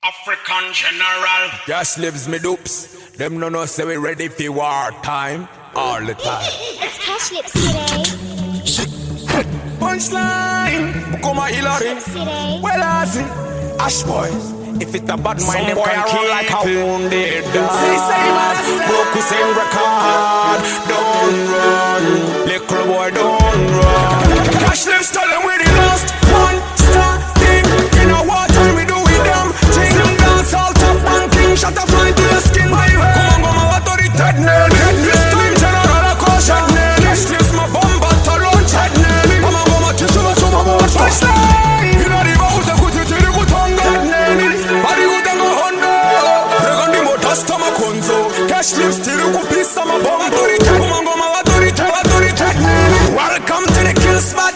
African general. Just lives me dupes. Them no know say we ready for war time all the time. It's Cash Lips today. Punchline, come on Hillary. Today. Well I see, Ash boy. If it a bad mind, them can kill like a wounded dog. Broke same record. Don't run, little boy, don't run. Cash Lips tell them we the last one star thing. You know what time we do with them? Ting dance all top banking, shut up fly to your skin, my way. Come on, what are the dead nail? This time general a caution. Cash Lips my bomb, but to launch head nail. Come on, my tissue, my more flashlight. You know the bows, I put you to the good hunger. Body good and go Honda. Regandi mo dasta ma konzo. Cash Lips till you piece of my bomb. Come on, what are the dead? Welcome to the kill spot.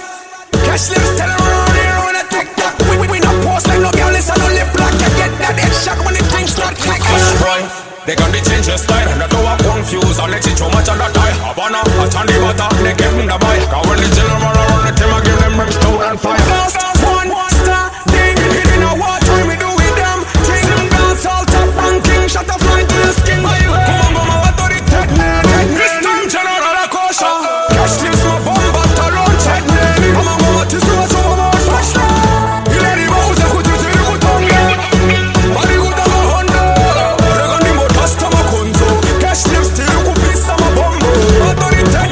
Cash Lips tell them around here when I take that. We not post like no girl, listen no lip lock. You get that headshot when the thing start click. Boy, they can be change your style. And I don't want confused. I'll let you show much on that tie. Havana, a chandy butter, they give them the buy. Cause when the children run around the team, I give them brimstone and fire. Last one star thing. You know what time we do with them. Ting dance all top banking. Shut up fly to your skin. Come on, what are the dead? This time general a caution. Cash Lips my bomb, but to launch head. Come on, what is so much flashlight. You let the bows, I put you to the good hunger. Body good and go Honda. Regandi mo dasta ma konzo. Cash Lips till you piece of my bomb. What are the dead?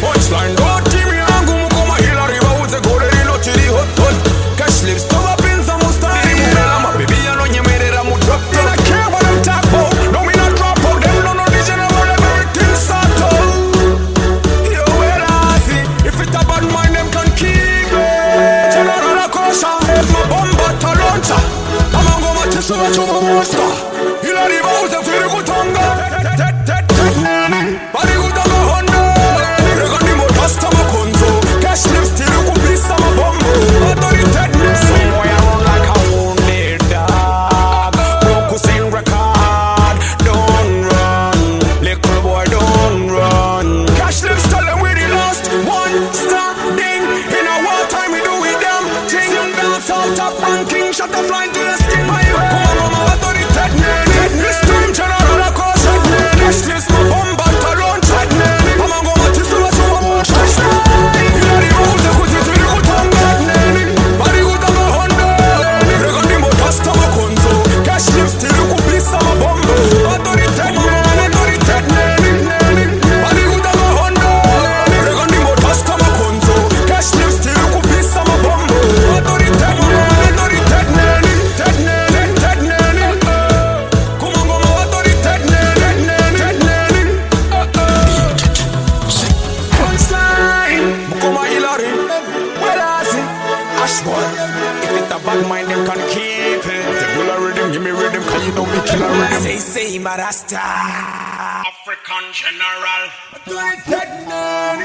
Punchline, don't give me angu mukoma Hillary. Bauze gore rino tiri hot hot. Cash Lips toba pinza mustari mumela mabibi yano nyemerera mu drop. They don't care what I'm talking about. No me not drop out. Them no know the general everything start out. Yo, well I see. If it a bad mind, them can keep it. General a caution. If my bomb but a launcher. I'm a go my tissue a chuma monster. Hillary Bauze feel good hunger. Body good and go Honda. Regandi mo dasta ma konzo. Cash Lips till you piece of my bomb. What are the dead? Some boy I run like a wounded dog. Broke same record. Don't run, little boy, don't run. Cash Lips tell them we the last one standing. In a war time we do with them. Ting dance all top banking. Shut up flying to the skin, my way. Come on, what are the dead? This time general a caution. Cash Lips my bomb, but to launch head. Come on, what is so much flashlight. You know the rules, I put you to the good hunger. Body good and go Honda. Regandi mo dasta ma konzo. Cash Lips till you piece of my bomb. What are the dead? Body good and go Honda. Regandi mo dasta ma konzo. Cash Lips till you piece of my bomb. What are the dead? Come on, what are the dead? Punchline, come on Hillary. Well I see, Ash boy. If it a bad mind, them can keep it. The killer rhythm, give me rhythm, can you know me killer rhythm? Say, Marasta. African general. Like that, man.